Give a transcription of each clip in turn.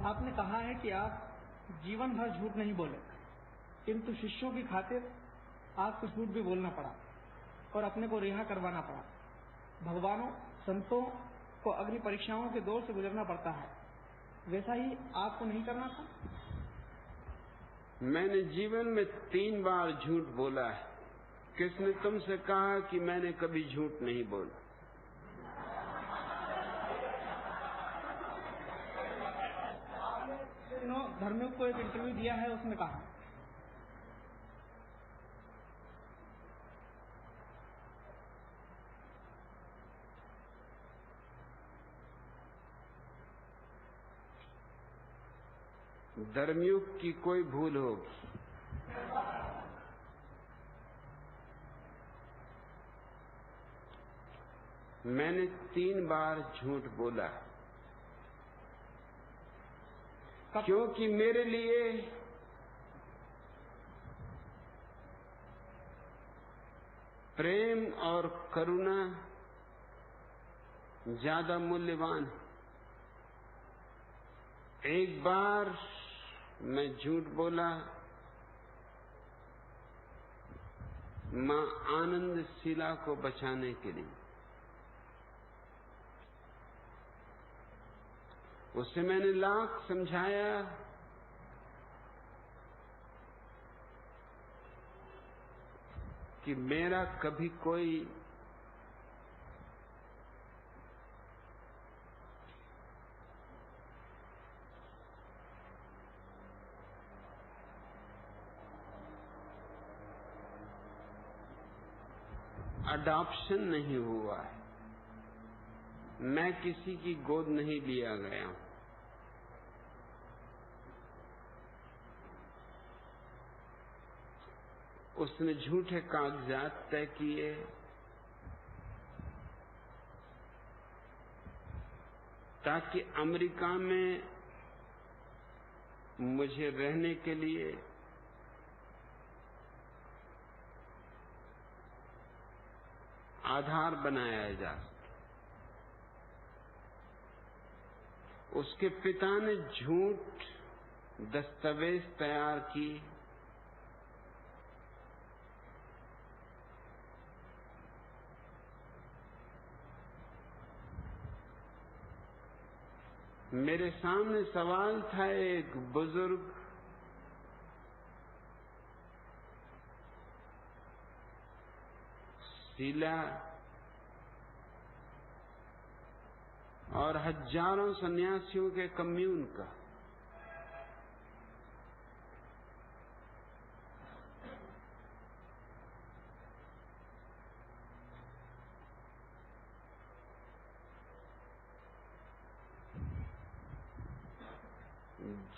आपने कहा है कि आप जीवन भर झूठ नहीं बोले, किंतु शिष्यों की खातिर आपको झूठ भी बोलना पड़ा और अपने को रिहा करवाना पड़ा। भगवानों संतों को अग्नि परीक्षाओं के दौर से गुजरना पड़ता है, वैसा ही आपको नहीं करना था? मैंने जीवन में 3 बार झूठ बोला है। किसने तुमसे कहा कि मैंने कभी झूठ नहीं बोला? धर्मयुग को एक इंटरव्यू दिया है, उसमें कहा धर्मयुग की कोई भूल होगी। मैंने 3 बार झूठ बोला, क्योंकि मेरे लिए प्रेम और करुणा ज्यादा मूल्यवान है। एक बार मैं झूठ बोला मां आनंद शीला को बचाने के लिए। उसे मैंने लाख समझाया कि मेरा कभी कोई अडॉप्शन नहीं हुआ है, मैं किसी की गोद नहीं लिया गया हूं। उसने झूठे कागजात तय किए, ताकि अमेरिका में मुझे रहने के लिए आधार बनाया जा सके। उसके पिता ने झूठ दस्तावेज तैयार की, मेरे सामने सवाल था। एक बुजुर्ग शीला और हजारों सन्यासियों के कम्यून का,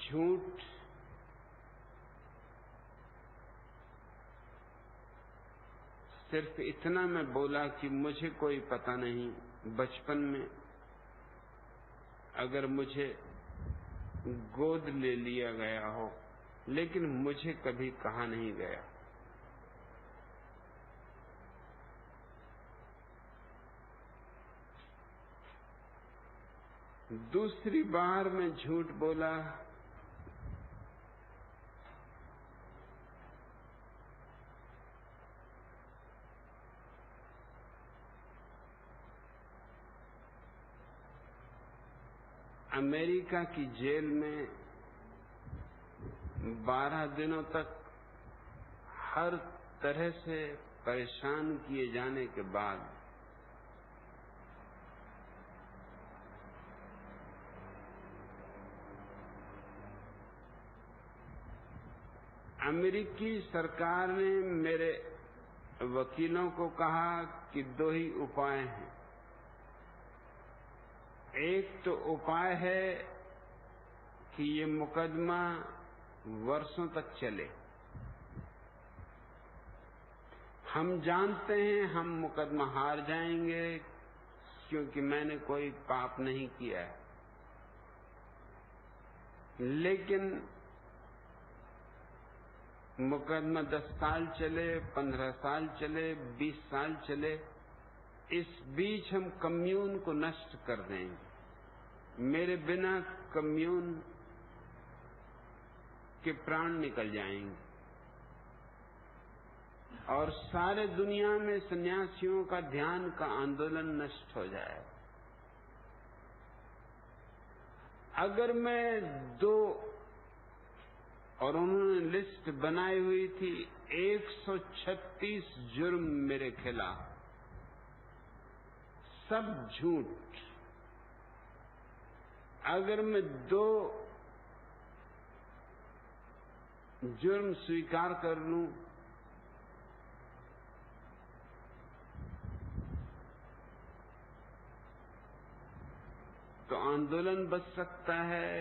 झूठ सिर्फ इतना मैं बोला कि मुझे कोई पता नहीं, बचपन में अगर मुझे गोद ले लिया गया हो, लेकिन मुझे कभी कहा नहीं गया। दूसरी बार मैं झूठ बोला अमेरिका की जेल में 12 दिनों तक हर तरह से परेशान किए जाने के बाद अमेरिकी सरकार ने मेरे वकीलों को कहा कि 2 ही उपाय हैं। एक तो उपाय है कि ये मुकदमा वर्षों तक चले। हम जानते हैं हम मुकदमा हार जाएंगे, क्योंकि मैंने कोई पाप नहीं किया है। लेकिन मुकदमा 10 साल चले, 15 साल चले, 20 साल चले, इस बीच हम कम्यून को नष्ट कर देंगे। मेरे बिना कम्यून के प्राण निकल जाएंगे और सारे दुनिया में सन्यासियों का ध्यान का आंदोलन नष्ट हो जाए। अगर मैं दो, और उन्होंने लिस्ट बनाई हुई थी 136 जुर्म मेरे खिलाफ, सब झूठ। अगर मैं 2 जुर्म स्वीकार कर लूं तो आंदोलन बच सकता है,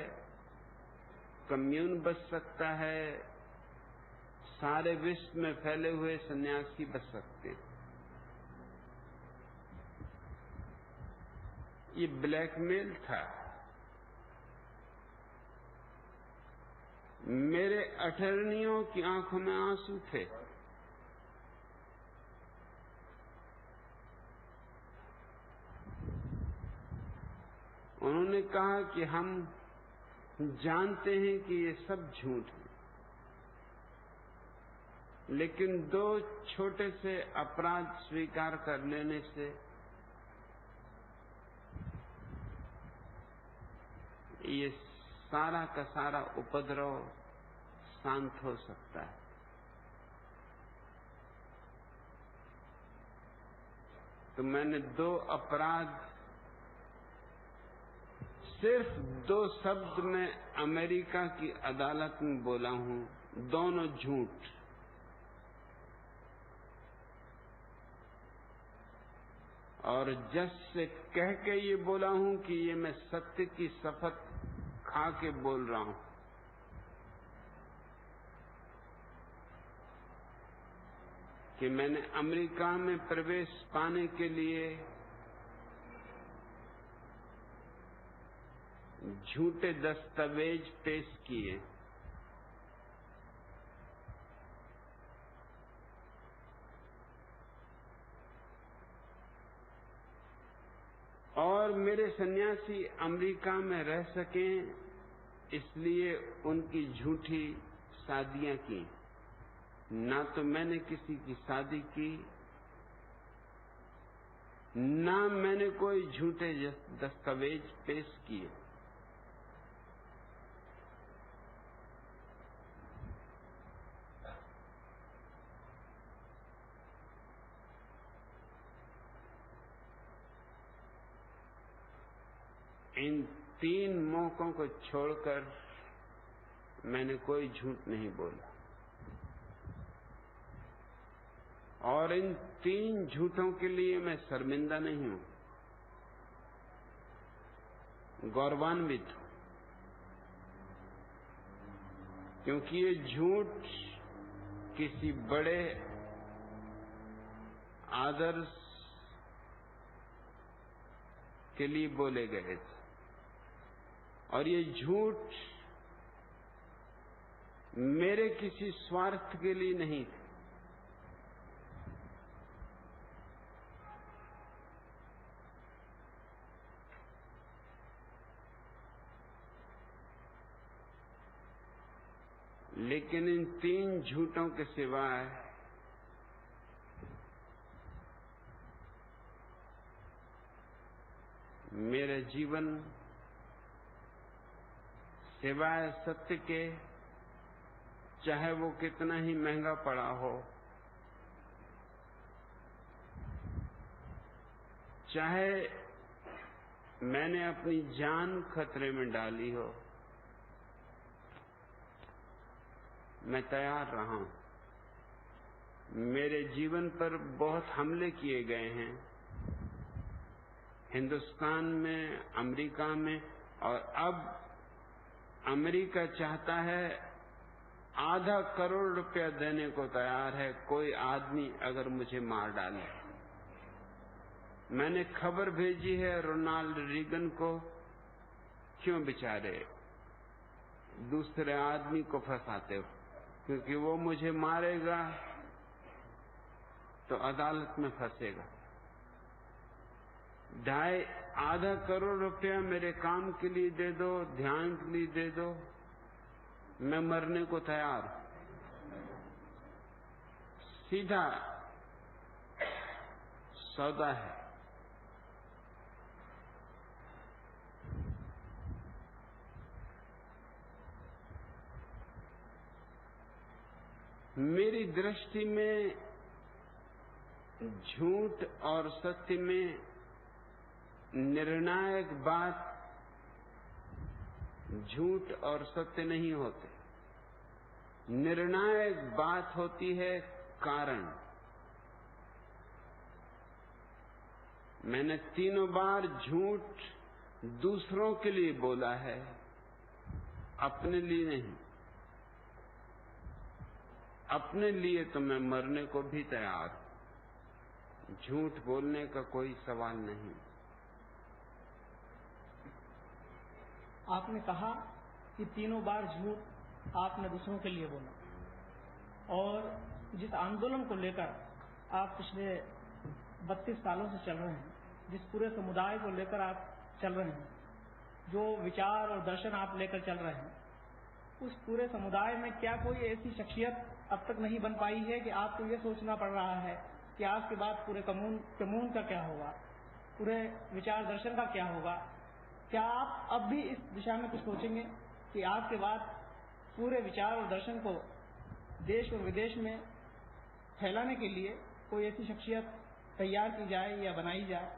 कम्यून बच सकता है, सारे विश्व में फैले हुए सन्यासी बच सकते हैं। ये ब्लैकमेल था। मेरे अटर्नियों की आंखों में आंसू थे। उन्होंने कहा कि हम जानते हैं कि ये सब झूठ है, लेकिन 2 छोटे से अपराध स्वीकार कर लेने से ये सारा का सारा उपद्रव शांत हो सकता है। तो मैंने 2 अपराध सिर्फ 2 शब्द में अमेरिका की अदालत में बोला हूं, दोनों झूठ। और जज से कह के ये बोला हूं कि ये मैं सत्य की शपथ खा के बोल रहा हूं कि मैंने अमेरिका में प्रवेश पाने के लिए झूठे दस्तावेज पेश किए। और मेरे सन्यासी अमेरिका में रह सकें इसलिए उनकी झूठी शादियां की। ना तो मैंने किसी की शादी की, ना मैंने कोई झूठे दस्तावेज पेश किए। इन 3 मौकों को छोड़कर मैंने कोई झूठ नहीं बोला। और इन 3 झूठों के लिए मैं शर्मिंदा नहीं हूं, गौरवान्वित हूं, क्योंकि ये झूठ किसी बड़े आदर्श के लिए बोले गए थे। और ये झूठ मेरे किसी स्वार्थ के लिए नहीं थे। लेकिन इन 3 झूठों के सिवाय मेरा जीवन सिवाय सत्य के, चाहे वो कितना ही महंगा पड़ा हो, चाहे मैंने अपनी जान खतरे में डाली हो, मैं तैयार रहा हूं। मेरे जीवन पर बहुत हमले किए गए हैं, हिंदुस्तान में, अमेरिका में, और अब अमेरिका चाहता है ₹1.5 करोड़ देने को तैयार है कोई आदमी अगर मुझे मार डाले। मैंने खबर भेजी है रोनाल्ड रीगन को, क्यों बेचारे दूसरे आदमी को फंसाते हो, क्योंकि वो मुझे मारेगा तो अदालत में फंसेगा। ₹2.5 करोड़ मेरे काम के लिए दे दो, ध्यान के लिए दे दो, मैं मरने को तैयार हूं। सीधा सौदा है। मेरी दृष्टि में झूठ और सत्य में निर्णायक बात झूठ और सत्य नहीं होते। निर्णायक बात होती है कारण। मैंने 3 बार झूठ दूसरों के लिए बोला है, अपने लिए नहीं। अपने लिए तो मैं मरने को भी तैयार हूं। झूठ बोलने का कोई सवाल नहीं। आपने कहा कि 3 बार झूठ आपने दूसरों के लिए बोला, और जिस आंदोलन को लेकर आप पिछले 32 सालों से चल रहे हैं, जिस पूरे समुदाय को लेकर आप चल रहे हैं, जो विचार और दर्शन आप लेकर चल रहे हैं, उस पूरे समुदाय में क्या कोई ऐसी शख्सियत अब तक नहीं बन पाई है कि आपको ये सोचना पड़ रहा है कि आज के बाद पूरे कम्यून का क्या होगा, पूरे विचार दर्शन का क्या होगा? क्या आप अब भी इस दिशा में कुछ सोचेंगे कि आज के बाद पूरे विचार और दर्शन को देश और विदेश में फैलाने के लिए कोई ऐसी शख्सियत तैयार की जाए या बनाई जाए?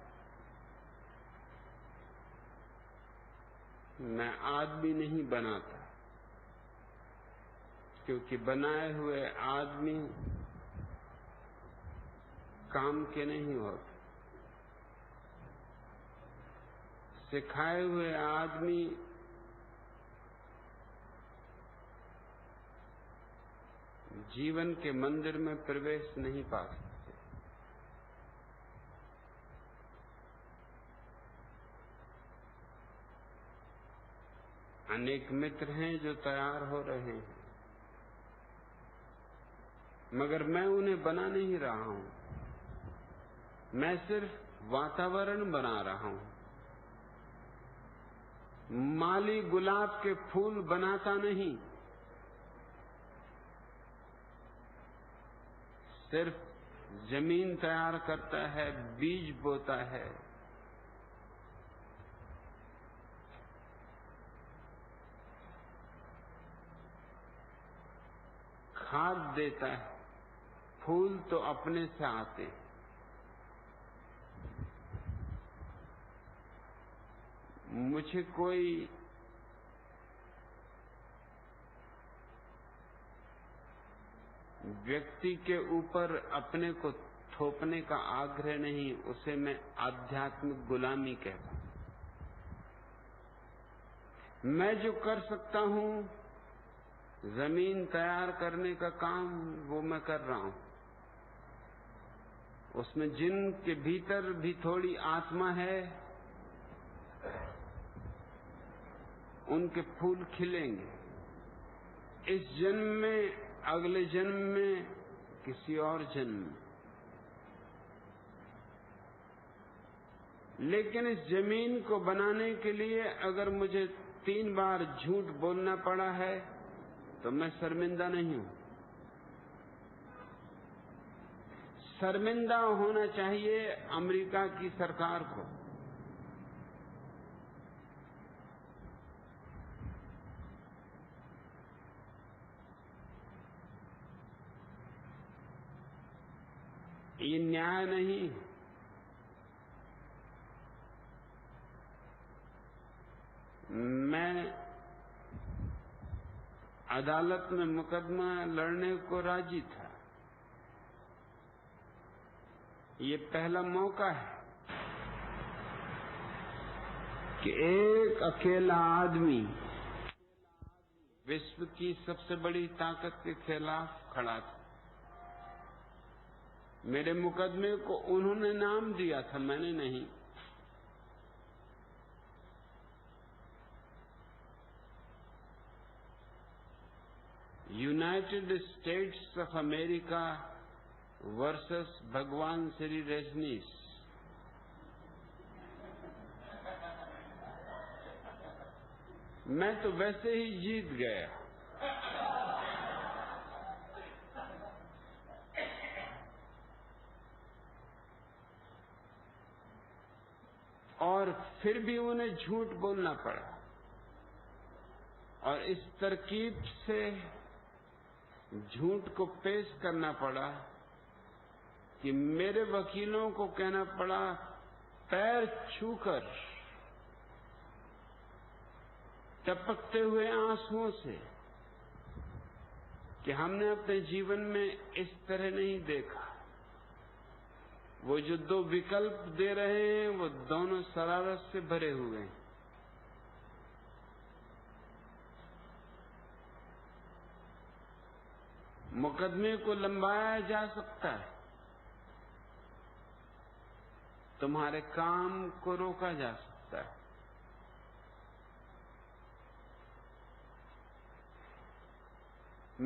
मैं आदमी नहीं बनाता, क्योंकि बनाए हुए आदमी काम के नहीं होते। सिखाए हुए आदमी जीवन के मंदिर में प्रवेश नहीं पा सकते। अनेक मित्र हैं जो तैयार हो रहे हैं, मगर मैं उन्हें बना नहीं रहा हूं। मैं सिर्फ वातावरण बना रहा हूं। माली गुलाब के फूल बनाता नहीं, सिर्फ जमीन तैयार करता है, बीज बोता है। खाद देता है। फूल तो अपने से आते हैं। मुझे कोई व्यक्ति के ऊपर अपने को थोपने का आग्रह नहीं। उसे मैं आध्यात्मिक गुलामी कहता हूं। मैं जो कर सकता हूं, जमीन तैयार करने का काम, वो मैं कर रहा हूं। उसमें जिनके भीतर भी थोड़ी आत्मा है, उनके फूल खिलेंगे। इस जन्म में, अगले जन्म में, किसी और जन्म में। लेकिन इस जमीन को बनाने के लिए अगर मुझे 3 बार झूठ बोलना पड़ा है, तो मैं शर्मिंदा नहीं हूं। शर्मिंदा होना चाहिए अमेरिका की सरकार को। ये न्याय नहीं। मैं अदालत में मुकदमा लड़ने को राजी था। ये पहला मौका है कि एक अकेला आदमी विश्व की सबसे बड़ी ताकत के खिलाफ खड़ा था। मेरे मुकदमे को उन्होंने नाम दिया था, मैंने नहीं। United states of America versus भगवान श्री रजनीश। मैं तो वैसे ही जीत गया। फिर भी उन्हें झूठ बोलना पड़ा और इस तरकीब से झूठ को पेश करना पड़ा कि मेरे वकीलों को कहना पड़ा पैर छूकर, टपकते हुए आंसुओं से, कि हमने अपने जीवन में इस तरह नहीं देखा। वो जो दो विकल्प दे रहे हैं वो दोनों शरारत से भरे हुए हैं। मुकदमे को लंबाया जा सकता है, तुम्हारे काम को रोका जा सकता है।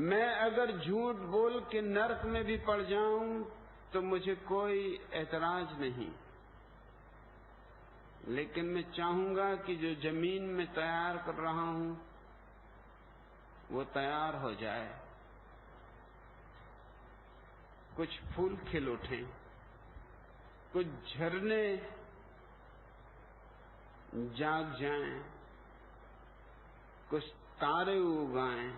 मैं अगर झूठ बोल के नरक में भी पड़ जाऊं तो मुझे कोई ऐतराज नहीं, लेकिन मैं चाहूंगा कि जो जमीन में तैयार कर रहा हूं वो तैयार हो जाए, कुछ फूल खिल उठें, कुछ झरने जाग जाएं, कुछ तारे उगाएं।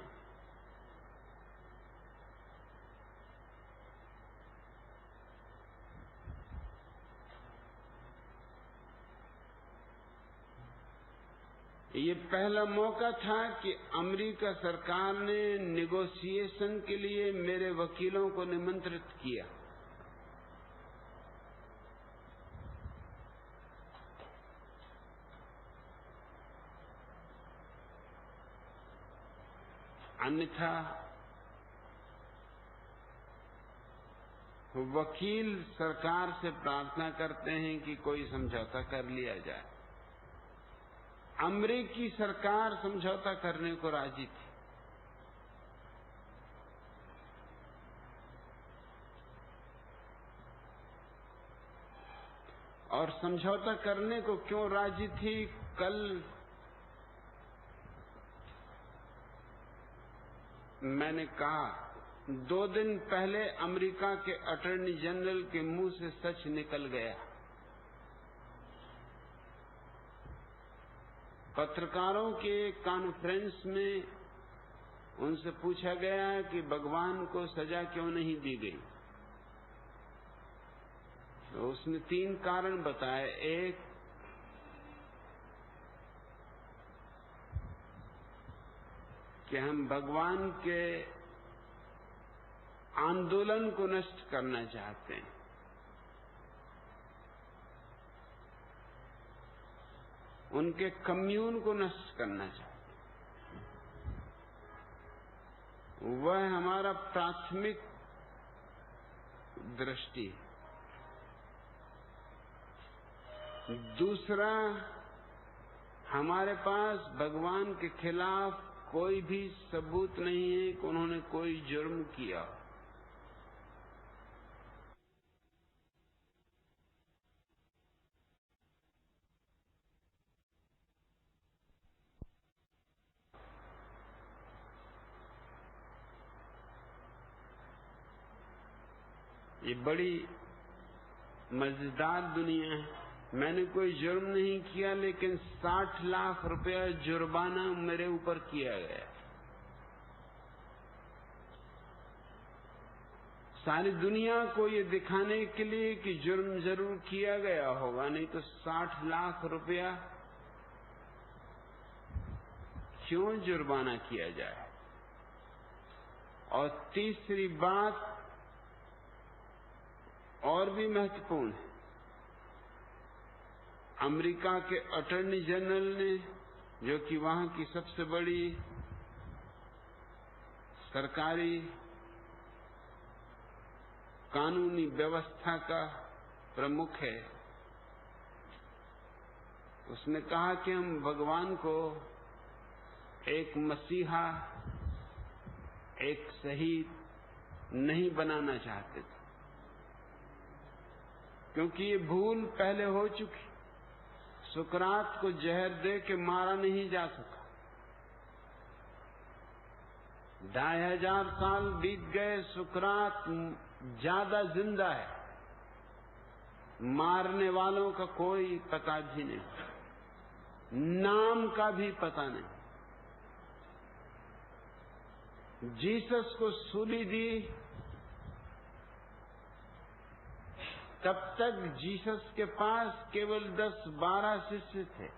ये पहला मौका था कि अमेरिका सरकार ने नेगोशिएशन के लिए मेरे वकीलों को निमंत्रित किया। अन्यथा वकील सरकार से प्रार्थना करते हैं कि कोई समझौता कर लिया जाए। अमेरिकी सरकार समझौता करने को राजी थी। और समझौता करने को क्यों राजी थी? कल मैंने कहा, 2 दिन पहले अमेरिका के अटॉर्नी जनरल के मुंह से सच निकल गया। पत्रकारों के कॉन्फ्रेंस में उनसे पूछा गया कि भगवान को सजा क्यों नहीं दी गई, तो उसने 3 कारण बताए। एक, कि हम भगवान के आंदोलन को नष्ट करना चाहते हैं। उनके कम्यून को नष्ट करना चाहते हैं। वह हमारा प्राथमिक दृष्टि है। दूसरा, हमारे पास भगवान के खिलाफ कोई भी सबूत नहीं है कि उन्होंने कोई जुर्म किया। ये बड़ी मजेदार दुनिया है। मैंने कोई जुर्म नहीं किया, लेकिन 60 लाख रुपया जुर्माना मेरे ऊपर किया गया। सारी दुनिया को ये दिखाने के लिए कि जुर्म जरूर किया गया होगा, नहीं तो 60 लाख रुपया क्यों जुर्माना किया जाए। और तीसरी बात और भी महत्वपूर्ण है, अमेरिका के अटॉर्नी जनरल ने, जो कि वहां की सबसे बड़ी सरकारी कानूनी व्यवस्था का प्रमुख है, उसने कहा कि हम भगवान को एक मसीहा, एक शहीद नहीं बनाना चाहते थे, क्योंकि ये भूल पहले हो चुकी। सुकरात को जहर दे के मारा नहीं जा सका। 2500 साल बीत गए, सुकरात ज्यादा जिंदा है, मारने वालों का कोई पता भी नहीं। नाम का भी पता नहीं। जीसस को सूली दी, तब तक जीसस के पास केवल 10-12 शिष्य थे।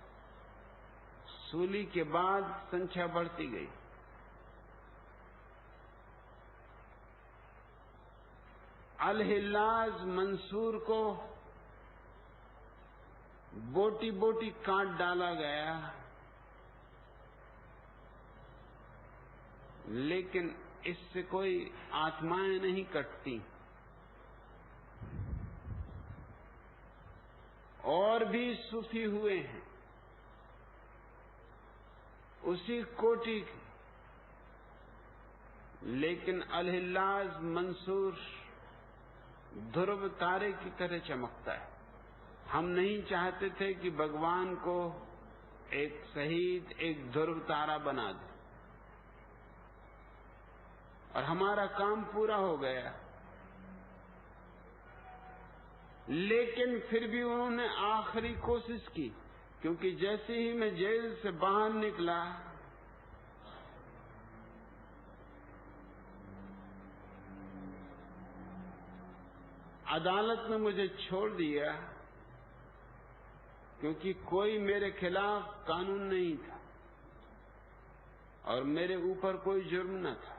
सूली के बाद संख्या बढ़ती गई। अल-हिल्लाज मंसूर को बोटी बोटी काट डाला गया, लेकिन इससे कोई आत्माएं नहीं कटती। और भी सूफी हुए हैं उसी कोटि के, लेकिन अल-हिल्लाज मंसूर ध्रुव तारे की तरह चमकता है। हम नहीं चाहते थे कि भगवान को एक शहीद, एक ध्रुव तारा बना दे, और हमारा काम पूरा हो गया। लेकिन फिर भी उन्होंने आखिरी कोशिश की, क्योंकि जैसे ही मैं जेल से बाहर निकला, अदालत ने मुझे छोड़ दिया, क्योंकि कोई मेरे खिलाफ कानून नहीं था और मेरे ऊपर कोई जुर्म न था।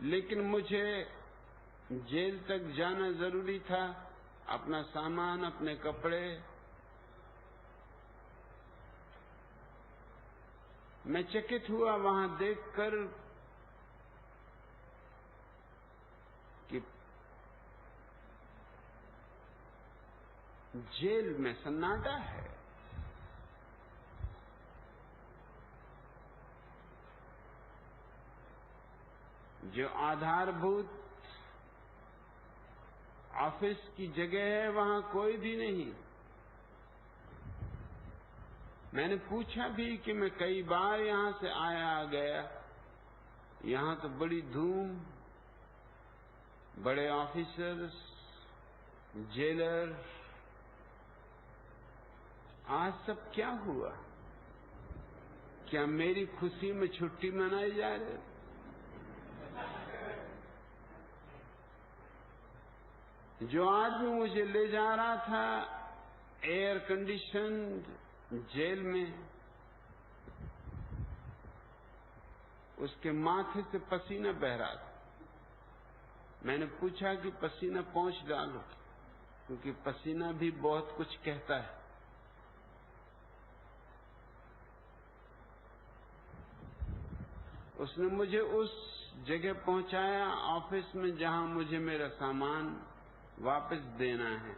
लेकिन मुझे जेल तक जाना जरूरी था, अपना सामान, अपने कपड़े। मैं चकित हुआ वहां देखकर कि जेल में सन्नाटा है। जो आधारभूत ऑफिस की जगह है, वहां कोई भी नहीं। मैंने पूछा भी कि मैं कई बार यहां से आया गया, यहां तो बड़ी धूम, बड़े ऑफिसर्स, जेलर, आज सब क्या हुआ? क्या मेरी खुशी में छुट्टी मनाई जा रही? जो आदमी मुझे ले जा रहा था एयर कंडीशन्ड जेल में, उसके माथे से पसीना बह रहा था। मैंने पूछा कि पसीना पोंछ डालो, क्योंकि पसीना भी बहुत कुछ कहता है। उसने मुझे उस जगह पहुंचाया ऑफिस में जहां मुझे मेरा सामान वापस देना है।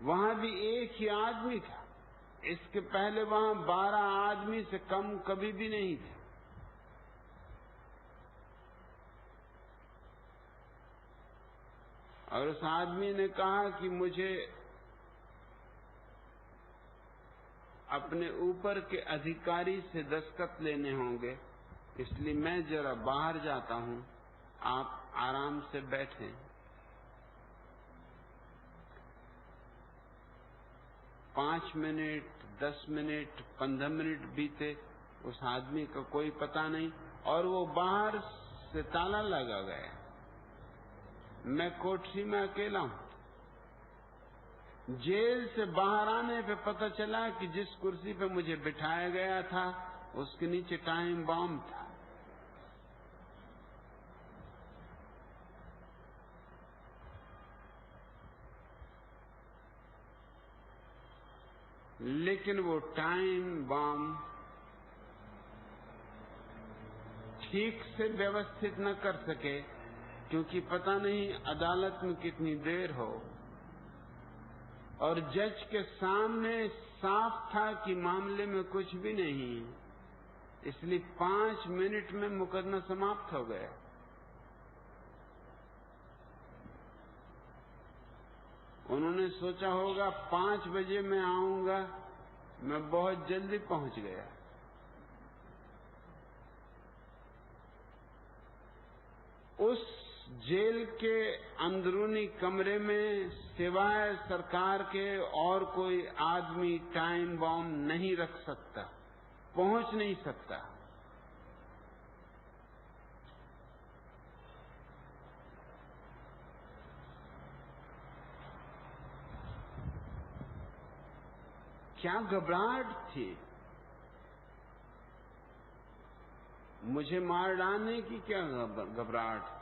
वहां भी एक ही आदमी था। इसके पहले वहां 12 आदमी से कम कभी भी नहीं थे। और उस आदमी ने कहा कि मुझे अपने ऊपर के अधिकारी से दस्तखत लेने होंगे, इसलिए मैं जरा बाहर जाता हूं, आप आराम से बैठें। 5 मिनट, 10 मिनट, 15 मिनट बीते, उस आदमी का कोई पता नहीं, और वो बाहर से ताला लगा गया। मैं कोठरी में अकेला हूं। जेल से बाहर आने पे पता चला कि जिस कुर्सी पे मुझे बिठाया गया था, उसके नीचे टाइम बॉम्ब था। लेकिन वो टाइम बॉम्ब ठीक से व्यवस्थित न कर सके, क्योंकि पता नहीं अदालत में कितनी देर हो, और जज के सामने साफ था कि मामले में कुछ भी नहीं, इसलिए 5 मिनट में मुकदमा समाप्त हो गया। उन्होंने सोचा होगा 5 बजे मैं आऊंगा, मैं बहुत जल्दी पहुंच गया। उस जेल के अंदरूनी कमरे में सिवाय सरकार के और कोई आदमी टाइम बॉम्ब नहीं रख सकता, पहुंच नहीं सकता। क्या घबराहट थी, मुझे मार डालने की क्या घबराहट थी।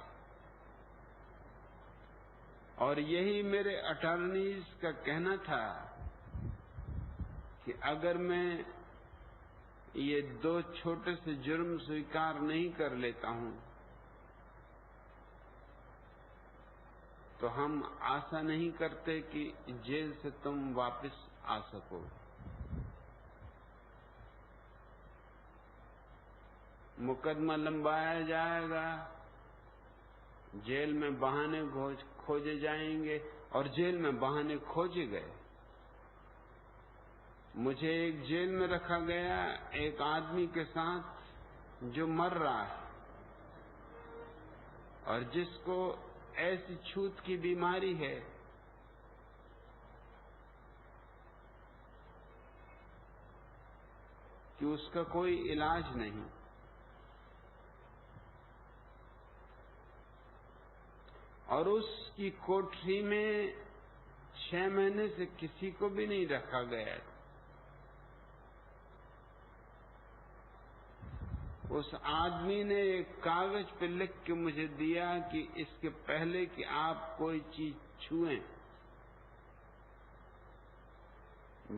और यही मेरे अटॉर्नीज का कहना था कि अगर मैं ये 2 छोटे से जुर्म स्वीकार नहीं कर लेता हूं तो हम आशा नहीं करते कि जेल से तुम वापस आ सको। मुकदमा लंबाया जाएगा, जेल में बहाने खोजे जाएंगे, और जेल में बहाने खोजे गए। मुझे एक जेल में रखा गया एक आदमी के साथ जो मर रहा है और जिसको ऐसी छूत की बीमारी है कि उसका कोई इलाज नहीं। और उसकी कोठरी में 6 महीने से किसी को भी नहीं रखा गया। उस आदमी ने एक कागज पे लिख के मुझे दिया कि इसके पहले कि आप कोई चीज छुएं,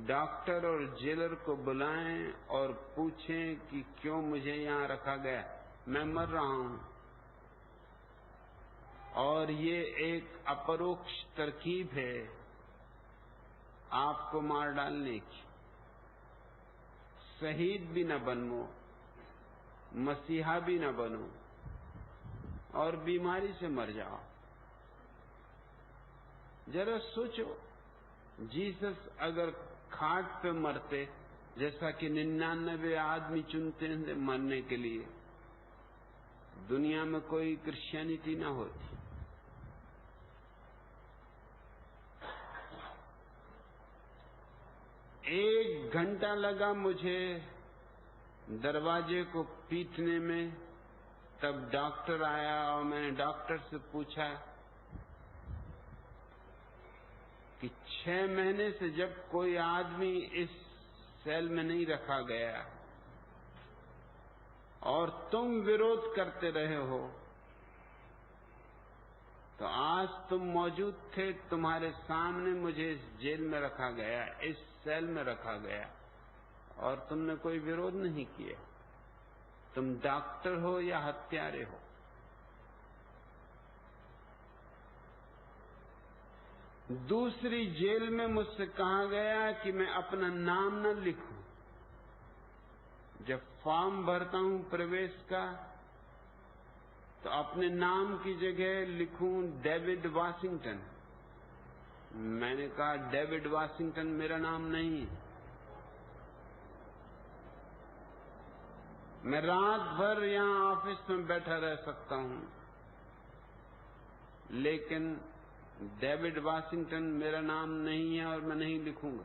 डॉक्टर और जेलर को बुलाएं और पूछें कि क्यों मुझे यहाँ रखा गया, मैं मर रहा हूं। और ये एक अपरोक्ष तरकीब है आपको मार डालने की। शहीद भी न बनो, मसीहा भी न बनो और बीमारी से मर जाओ। जरा सोचो, जीसस अगर खाट पे मरते, जैसा कि 99 आदमी चुनते हैं मरने के लिए, दुनिया में कोई क्रिश्चियनिटी ना होती। 1 घंटा लगा मुझे दरवाजे को पीटने में, तब डॉक्टर आया और मैंने डॉक्टर से पूछा कि 6 महीने से जब कोई आदमी इस सेल में नहीं रखा गया और तुम विरोध करते रहे हो, तो आज तुम मौजूद थे, तुम्हारे सामने मुझे इस जेल में रखा गया, इस सेल में रखा गया, और तुमने कोई विरोध नहीं किया। तुम डॉक्टर हो या हत्यारे हो। दूसरी जेल में मुझसे कहा गया कि मैं अपना नाम न लिखूं। जब फॉर्म भरता हूं प्रवेश का, तो अपने नाम की जगह लिखूं डेविड वाशिंगटन। मैंने कहा डेविड वाशिंगटन मेरा नाम नहीं है। मैं रात भर यहां ऑफिस में बैठा रह सकता हूं, लेकिन डेविड वाशिंगटन मेरा नाम नहीं है और मैं नहीं लिखूंगा।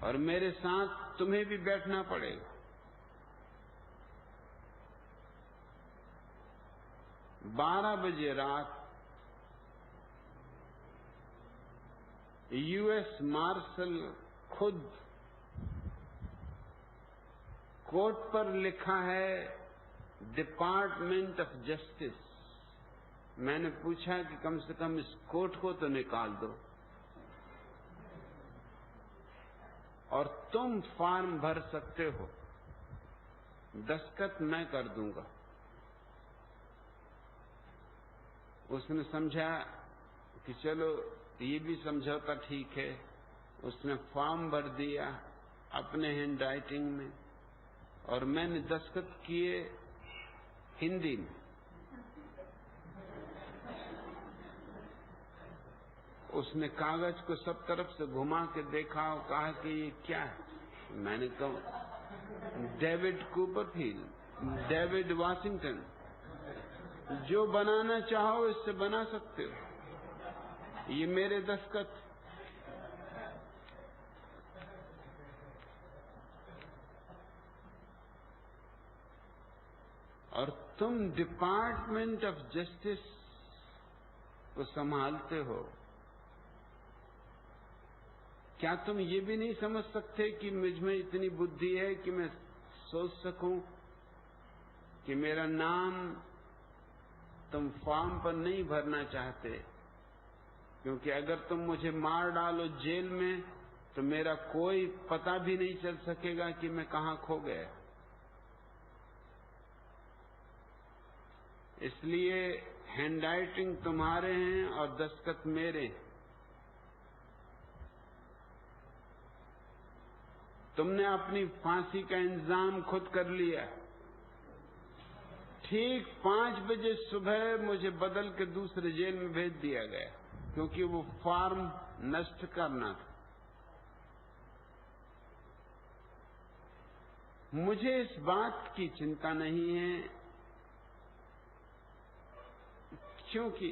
और मेरे साथ तुम्हें भी बैठना पड़ेगा। 12 बजे रात यूएस मार्शल खुद, कोर्ट पर लिखा है डिपार्टमेंट ऑफ जस्टिस। मैंने पूछा कि कम से कम इस कोर्ट को तो निकाल दो, और तुम फॉर्म भर सकते हो, दस्तखत मैं कर दूंगा। उसने समझा कि चलो ये भी समझौता ठीक है। उसने फॉर्म भर दिया अपने हैंड राइटिंग में, और मैंने दस्तखत किए हिंदी में। उसने कागज को सब तरफ से घुमा के देखा और कहा कि ये क्या है। मैंने कहा डेविड कूपरफील्ड, डेविड वाशिंगटन। जो बनाना चाहो इससे बना सकते हो। ये मेरे दस्तखत। और तुम डिपार्टमेंट ऑफ जस्टिस को संभालते हो। क्या तुम ये भी नहीं समझ सकते कि मुझ में इतनी बुद्धि है कि मैं सोच सकूं कि मेरा नाम तुम फॉर्म पर नहीं भरना चाहते, क्योंकि अगर तुम मुझे मार डालो जेल में तो मेरा कोई पता भी नहीं चल सकेगा कि मैं कहां खो गया। इसलिए हैंडराइटिंग तुम्हारे हैं और दस्तखत मेरे। तुमने अपनी फांसी का इंतजाम खुद कर लिया। ठीक 5 बजे सुबह मुझे बदल के दूसरे जेल में भेज दिया गया, क्योंकि वो फॉर्म नष्ट करना था। मुझे इस बात की चिंता नहीं है, क्योंकि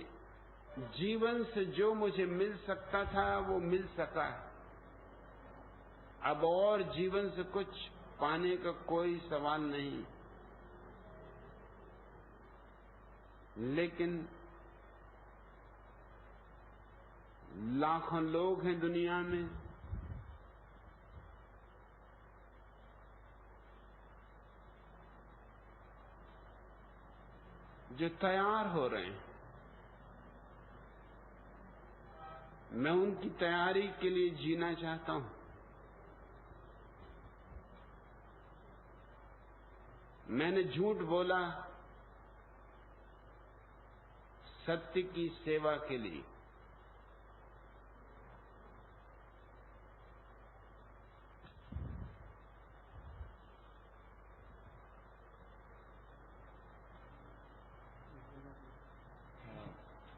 जीवन से जो मुझे मिल सकता था वो मिल सका है। अब और जीवन से कुछ पाने का कोई सवाल नहीं। लेकिन लाखों लोग हैं दुनिया में जो तैयार हो रहे हैं। मैं उनकी तैयारी के लिए जीना चाहता हूं। मैंने झूठ बोला सत्य की सेवा के लिए।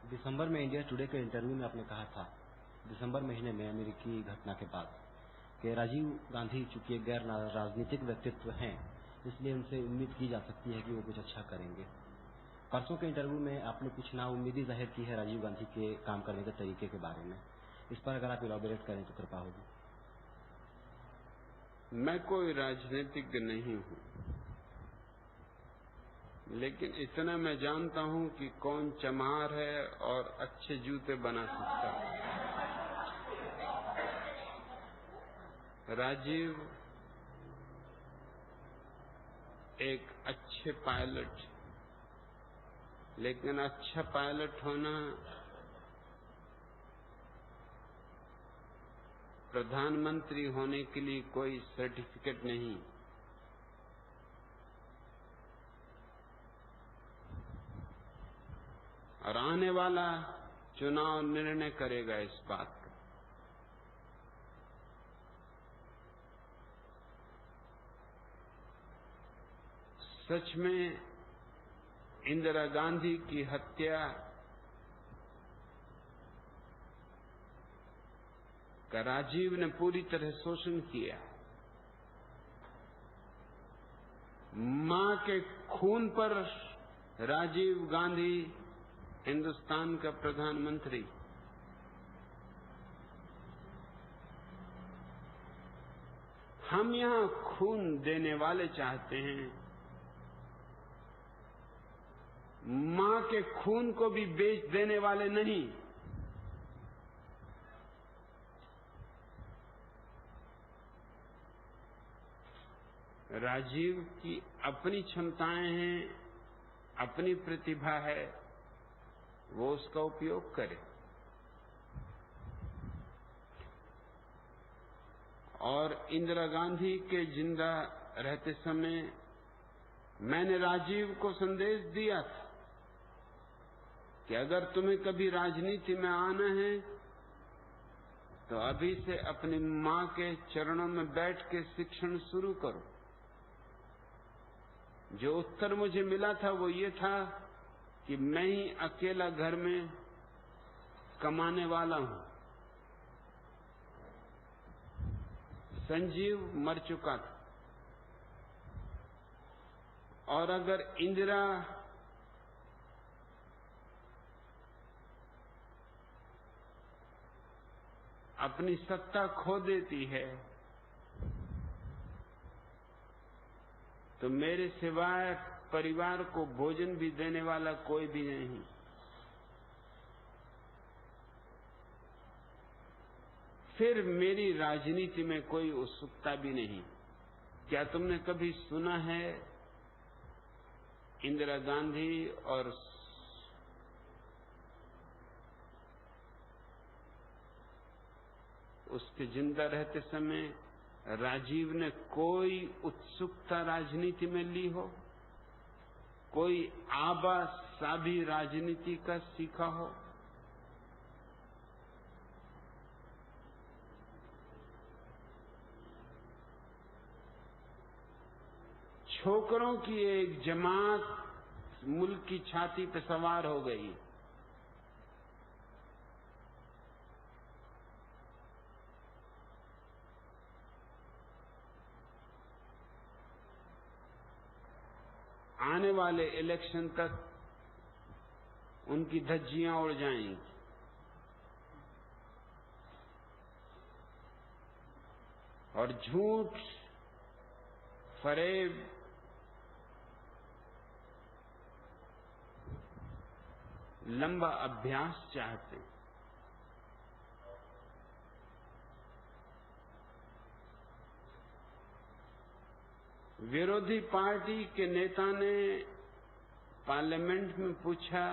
दिसंबर में इंडिया टुडे के इंटरव्यू में आपने कहा था, दिसंबर महीने में अमेरिकी घटना के बाद, कि राजीव गांधी चूंकि एक गैर राजनीतिक व्यक्तित्व हैं, इसलिए उनसे उम्मीद की जा सकती है कि वो कुछ अच्छा करेंगे। परसों के इंटरव्यू में आपने कुछ नाउम्मीदी जाहिर की है राजीव गांधी के काम करने के तरीके के बारे में। इस पर अगर आप इलॉबरेट करें तो कृपा होगी। मैं कोई राजनीतिज्ञ नहीं हूं, लेकिन इतना मैं जानता हूं कि कौन चमार है और अच्छे जूते बना सकता है। राजीव एक अच्छे पायलट, लेकिन अच्छा पायलट होना प्रधानमंत्री होने के लिए कोई सर्टिफिकेट नहीं। और आने वाला चुनाव निर्णय करेगा इस बात का। सच में इंदिरा गांधी की हत्या का राजीव ने पूरी तरह शोषण किया। मां के खून पर राजीव गांधी हिंदुस्तान का प्रधानमंत्री। हम यहां खून देने वाले चाहते हैं, मां के खून को भी बेच देने वाले नहीं। राजीव की अपनी क्षमताएं हैं, अपनी प्रतिभा है, वो उसका उपयोग करे। और इंदिरा गांधी के जिंदा रहते समय मैंने राजीव को संदेश दिया था कि अगर तुम्हें कभी राजनीति में आना है तो अभी से अपनी मां के चरणों में बैठ के शिक्षण शुरू करो। जो उत्तर मुझे मिला था वो ये था कि मैं ही अकेला घर में कमाने वाला हूं। संजीव मर चुका था, और अगर इंदिरा अपनी सत्ता खो देती है तो मेरे सिवाय परिवार को भोजन भी देने वाला कोई भी नहीं। फिर मेरी राजनीति में कोई उत्सुकता भी नहीं। क्या तुमने कभी सुना है इंदिरा गांधी और उसके जिंदा रहते समय राजीव ने कोई उत्सुकता राजनीति में ली हो, कोई आबा सा भी राजनीति का सीखा हो? छोकरों की एक जमात मुल्क की छाती पर सवार हो गई। आने वाले इलेक्शन तक उनकी धज्जियां उड़ जाएंगी। और झूठ, फरेब, लंबा अभ्यास चाहते हैं। विरोधी पार्टी के नेता ने पार्लियामेंट में पूछा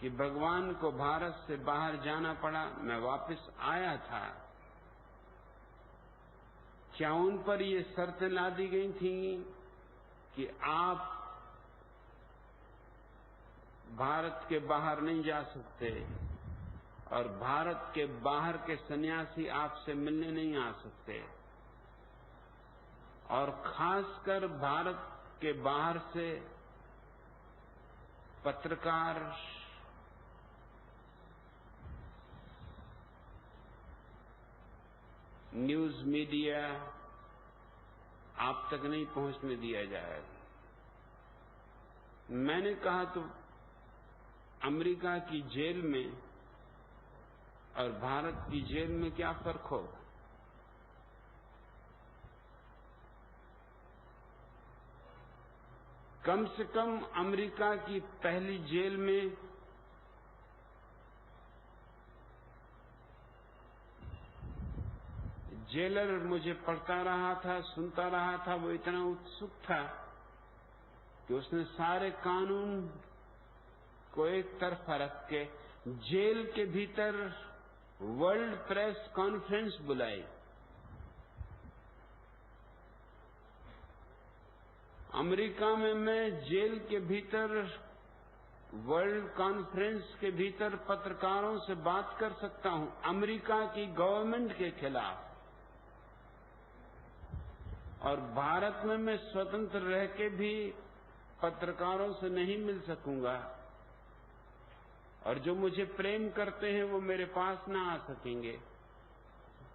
कि भगवान को भारत से बाहर जाना पड़ा, मैं वापस आया था, क्या उन पर ये शर्तें ला दी गई थी कि आप भारत के बाहर नहीं जा सकते और भारत के बाहर के सन्यासी आपसे मिलने नहीं आ सकते? और खासकर भारत के बाहर से पत्रकार, न्यूज मीडिया आप तक नहीं पहुंचने दिया जाएगा। मैंने कहा तो अमेरिका की जेल में और भारत की जेल में क्या फर्क होगा? कम से कम अमेरिका की पहली जेल में जेलर मुझे पढ़ता रहा था, सुनता रहा था, वो इतना उत्सुक था कि उसने सारे कानून को एक तरफ रख के जेल के भीतर वर्ल्ड प्रेस कॉन्फ्रेंस बुलाई। अमेरिका में मैं जेल के भीतर वर्ल्ड कॉन्फ्रेंस के भीतर पत्रकारों से बात कर सकता हूं, अमेरिका की गवर्नमेंट के खिलाफ। और भारत में मैं स्वतंत्र रह के भी पत्रकारों से नहीं मिल सकूंगा, और जो मुझे प्रेम करते हैं वो मेरे पास ना आ सकेंगे,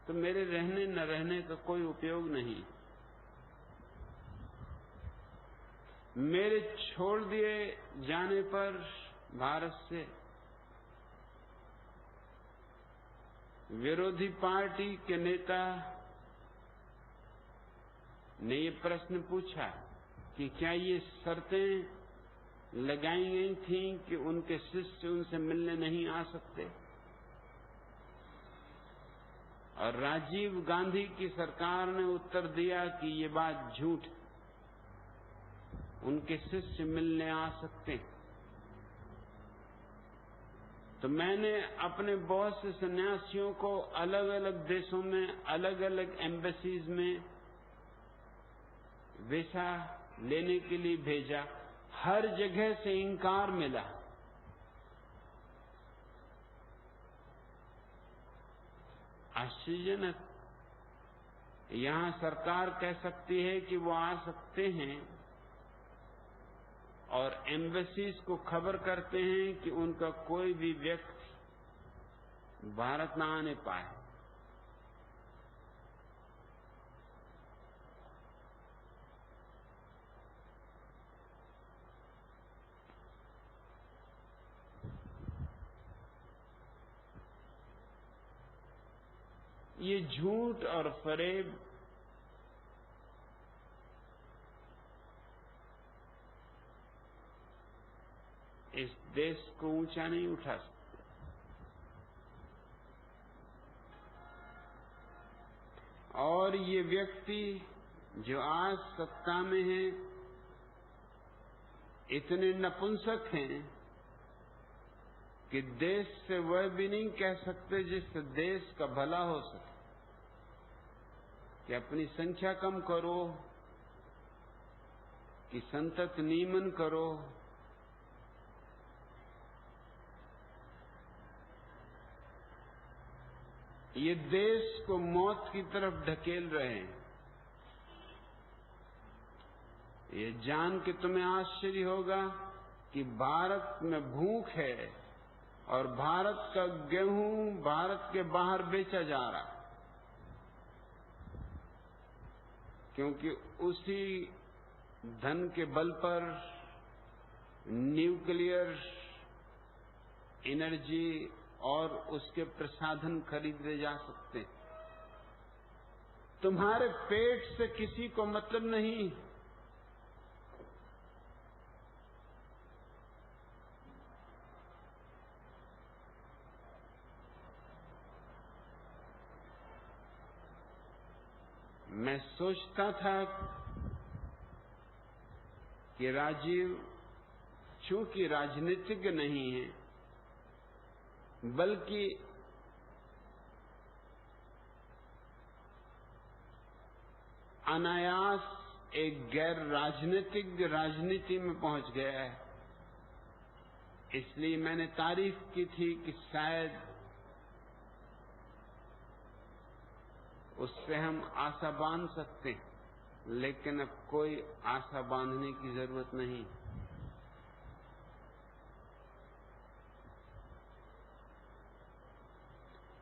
तो मेरे रहने न रहने का कोई उपयोग नहीं। मेरे छोड़ दिए जाने पर भारत से विरोधी पार्टी के नेता ने ये प्रश्न पूछा कि क्या ये शर्तें लगाई गई थी कि उनके शिष्य उनसे मिलने नहीं आ सकते? और राजीव गांधी की सरकार ने उत्तर दिया कि ये बात झूठ है, उनके शिष्य मिलने आ सकते। तो मैंने अपने बहुत से सन्यासियों को अलग अलग देशों में, अलग अलग एम्बेसीज में वीजा लेने के लिए भेजा। हर जगह से इंकार मिला। आश्चर्यजनक। यहां सरकार कह सकती है कि वो आ सकते हैं और एम्बेसीज को खबर करते हैं कि उनका कोई भी व्यक्ति भारत न आने पाए। ये झूठ और फरेब इस देश को ऊंचा नहीं उठा सकते। और ये व्यक्ति जो आज सत्ता में है इतने नपुंसक हैं कि देश से वह भी नहीं कह सकते जिससे देश का भला हो सके, कि अपनी संख्या कम करो, कि संतत नियमन करो। ये देश को मौत की तरफ ढकेल रहे हैं। ये जान के तुम्हें आश्चर्य होगा कि भारत में भूख है और भारत का गेहूं भारत के बाहर बेचा जा रहा है, क्योंकि उसी धन के बल पर न्यूक्लियर एनर्जी और उसके प्रसाधन खरीदे जा सकते। तुम्हारे पेट से किसी को मतलब नहीं। मैं सोचता था कि राजीव चूंकि राजनीतिज्ञ नहीं है, बल्कि अनायास एक गैर राजनीतिज्ञ राजनीति में पहुंच गया है, इसलिए मैंने तारीफ की थी कि शायद उससे हम आशा बांध सकते हैं, लेकिन अब कोई आशा बांधने की जरूरत नहीं।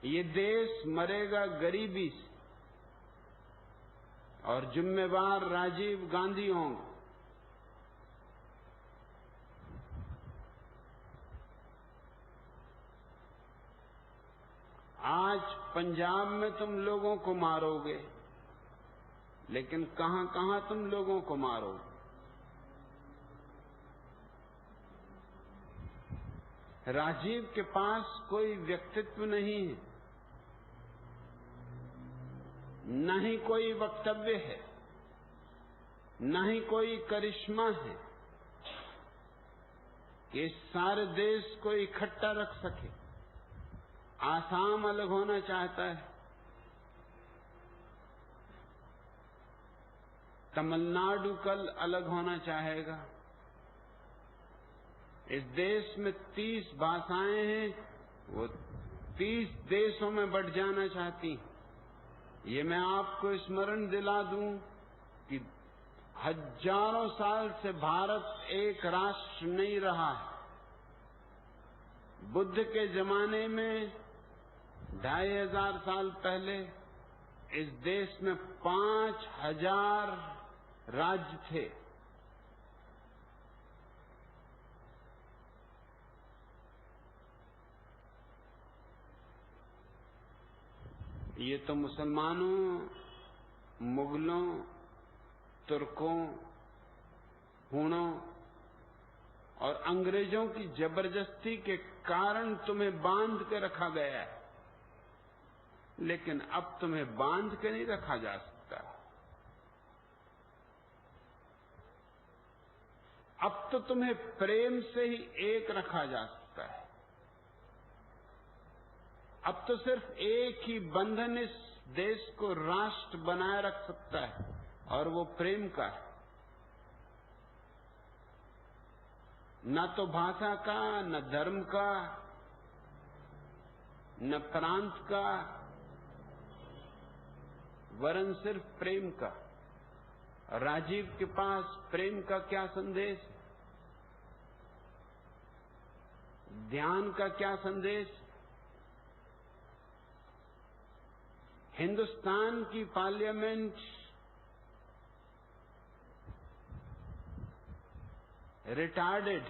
ये देश मरेगा गरीबी से और जिम्मेवार राजीव गांधी होंगे। आज पंजाब में तुम लोगों को मारोगे, लेकिन कहां कहां तुम लोगों को मारोगे? राजीव के पास कोई व्यक्तित्व नहीं है, न ही कोई वक्तव्य है, न ही कोई करिश्मा है कि सारे देश को इकट्ठा रख सके। आसाम अलग होना चाहता है, तमिलनाडु कल अलग होना चाहेगा। इस देश में 30 भाषाएं हैं, वो 30 देशों में बंट जाना चाहती हैं। ये मैं आपको स्मरण दिला दूं कि हजारों साल से भारत एक राष्ट्र नहीं रहा है। बुद्ध के जमाने में 2500 साल पहले इस देश में 5000 राज्य थे। ये तो मुसलमानों, मुगलों, तुर्कों, हूणों और अंग्रेजों की जबरदस्ती के कारण तुम्हें बांध के रखा गया है, लेकिन अब तुम्हें बांध के नहीं रखा जा सकता। अब तो तुम्हें प्रेम से ही एक रखा जा सकता है। अब तो सिर्फ एक ही बंधन इस देश को राष्ट्र बनाए रख सकता है, और वो प्रेम का है। न तो भाषा का, न धर्म का, न प्रांत का, वरन सिर्फ प्रेम का। राजीव के पास प्रेम का क्या संदेश है? ध्यान का क्या संदेश? हिंदुस्तान की पार्लियामेंट रिटार्डेड,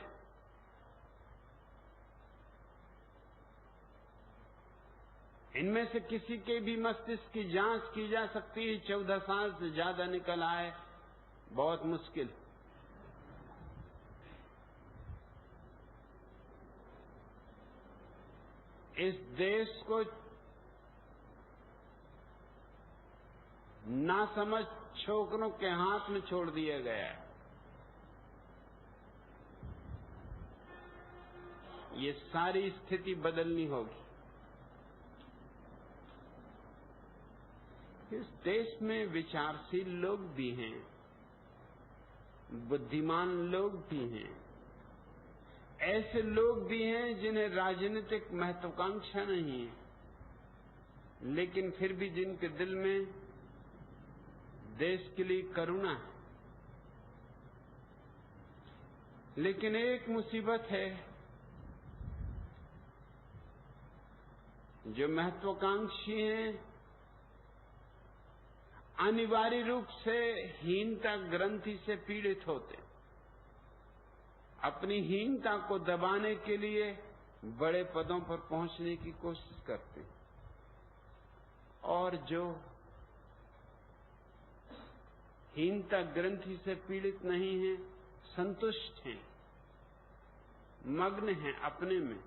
इनमें से किसी के भी मस्तिष्क की जांच की जा सकती है, 14 साल से ज्यादा निकल आए बहुत मुश्किल। इस देश को नासमझ छोकरों के हाथ में छोड़ दिया गया है। ये सारी स्थिति बदलनी होगी। इस देश में विचारशील लोग भी हैं, बुद्धिमान लोग भी हैं, ऐसे लोग भी हैं जिन्हें राजनीतिक महत्वाकांक्षा नहीं है, लेकिन फिर भी जिनके दिल में देश के लिए करुणा है। लेकिन एक मुसीबत है, जो महत्वाकांक्षी हैं अनिवार्य रूप से हीनता ग्रंथि से पीड़ित होते, अपनी हीनता को दबाने के लिए बड़े पदों पर पहुंचने की कोशिश करते, और जो हीनता ग्रंथि से पीड़ित नहीं है, संतुष्ट हैं, मग्न हैं अपने में,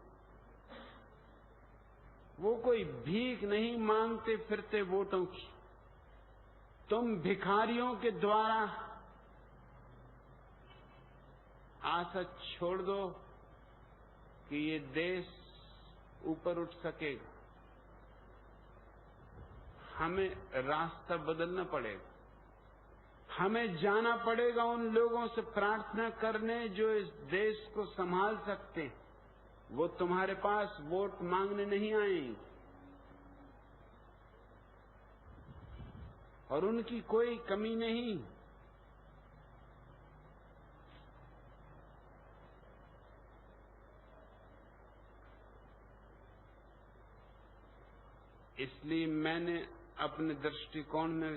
वो कोई भीख नहीं मांगते फिरते वोटों की। तुम भिखारियों के द्वारा आशा छोड़ दो कि ये देश ऊपर उठ सकेगा। हमें रास्ता बदलना पड़ेगा, हमें जाना पड़ेगा उन लोगों से प्रार्थना करने जो इस देश को संभाल सकते हैं। वो तुम्हारे पास वोट मांगने नहीं आएंगे, और उनकी कोई कमी नहीं। इसलिए मैंने अपने दृष्टिकोण में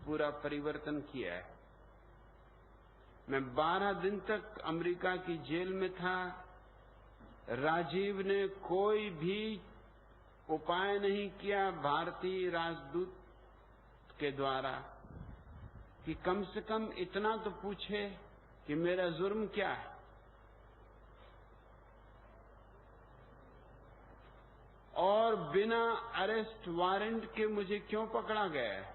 पूरा परिवर्तन किया है। मैं 12 दिन तक अमेरिका की जेल में था। राजीव ने कोई भी उपाय नहीं किया भारतीय राजदूत के द्वारा कि कम से कम इतना तो पूछे कि मेरा जुर्म क्या है। और बिना अरेस्ट वारंट के मुझे क्यों पकड़ा गया है,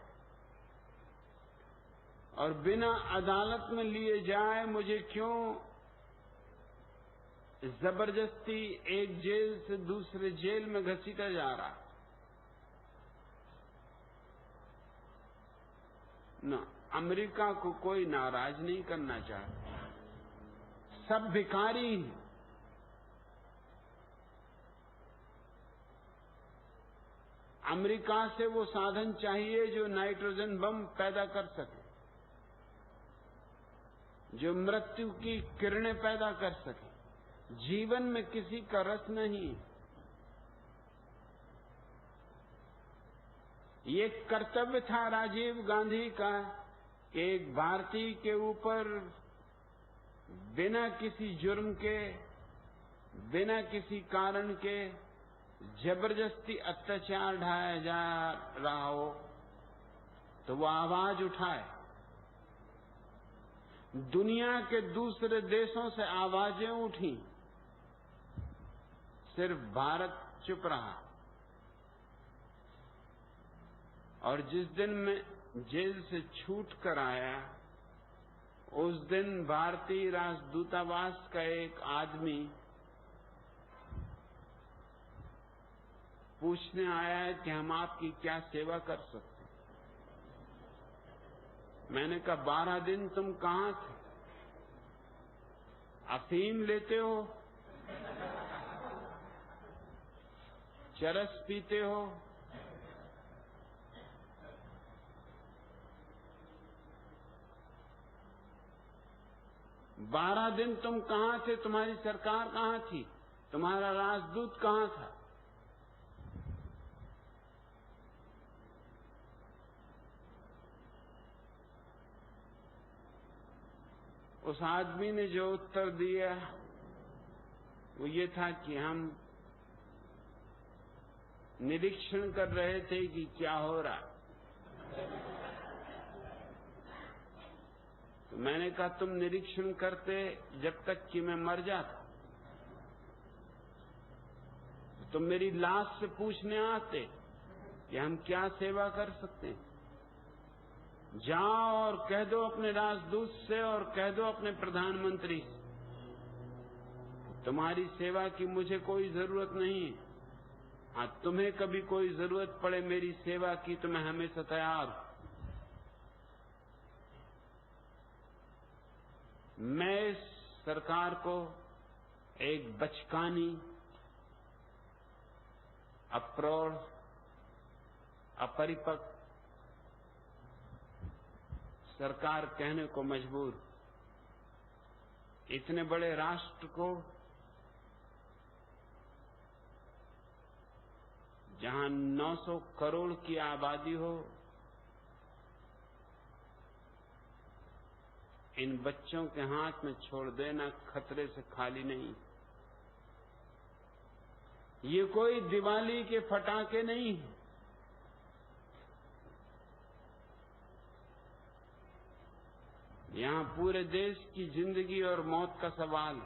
और बिना अदालत में लिए जाए मुझे क्यों जबरदस्ती एक जेल से दूसरे जेल में घसीटा जा रहा न। अमेरिका को कोई नाराज नहीं करना चाहता, सब भिखारी हैं। अमेरिका से वो साधन चाहिए जो नाइट्रोजन बम पैदा कर सके, जो मृत्यु की किरणें पैदा कर सके। जीवन में किसी का रस नहीं। ये कर्तव्य था राजीव गांधी का कि एक भारतीय के ऊपर बिना किसी जुर्म के, बिना किसी कारण के जबरदस्ती अत्याचार ढाया जा रहा हो तो वो आवाज उठाए। दुनिया के दूसरे देशों से आवाजें उठी, सिर्फ भारत चुप रहा। और जिस दिन मैं जेल से छूट कर आया, उस दिन भारतीय राजदूतावास का एक आदमी पूछने आया है कि हम आपकी क्या सेवा कर सकते। मैंने कहा 12 दिन तुम कहां थे? अफीम लेते हो, चरस पीते हो, बारह दिन तुम कहां थे? तुम्हारी सरकार कहां थी? तुम्हारा राजदूत कहां था? उस आदमी ने जो उत्तर दिया वो ये था कि हम निरीक्षण कर रहे थे कि क्या हो रहा। तो मैंने कहा तुम निरीक्षण करते जब तक कि मैं मर जाता, तुम मेरी लाश से पूछने आते कि हम क्या सेवा कर सकते हैं। जाओ और कह दो अपने राजदूत से और कह दो अपने प्रधानमंत्री से, तुम्हारी सेवा की मुझे कोई जरूरत नहीं है। हाँ, तुम्हें कभी कोई जरूरत पड़े मेरी सेवा की तो मैं हमेशा तैयार हूं। मैं इस सरकार को एक बचकानी, अप्रौढ़, अपरिपक्व सरकार कहने को मजबूर। इतने बड़े राष्ट्र को, जहां 900 करोड़ की आबादी हो, इन बच्चों के हाथ में छोड़ देना खतरे से खाली नहीं। ये कोई दिवाली के पटाखे नहीं है। यहां पूरे देश की जिंदगी और मौत का सवाल।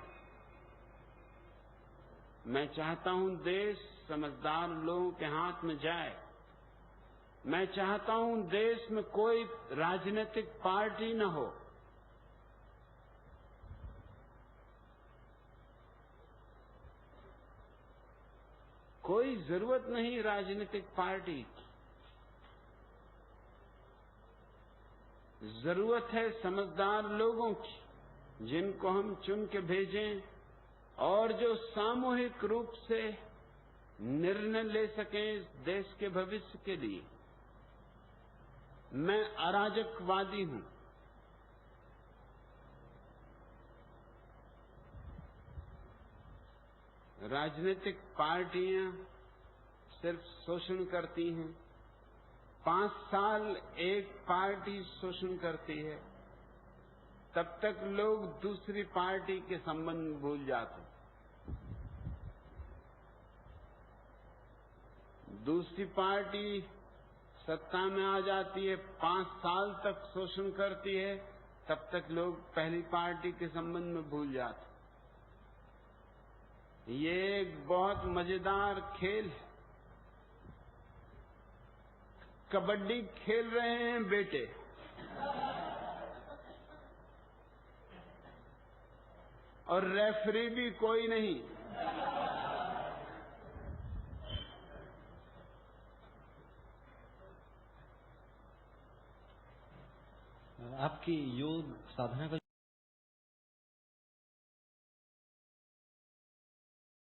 मैं चाहता हूं देश समझदार लोगों के हाथ में जाए। मैं चाहता हूं देश में कोई राजनीतिक पार्टी न हो। कोई जरूरत नहीं राजनीतिक पार्टी की। जरूरत है समझदार लोगों की, जिनको हम चुन के भेजें और जो सामूहिक रूप से निर्णय ले सकें इस देश के भविष्य के लिए। मैं अराजकवादी हूं। राजनीतिक पार्टियां सिर्फ शोषण करती हैं। 5 साल एक पार्टी शोषण करती है, तब तक लोग दूसरी पार्टी के संबंध भूल जाते। दूसरी पार्टी सत्ता में आ जाती है, 5 साल तक शोषण करती है, तब तक लोग पहली पार्टी के संबंध में भूल जाते। ये एक बहुत मजेदार खेल है। कबड्डी खेल रहे हैं बेटे, और रेफरी भी कोई नहीं। आपकी योग साधना का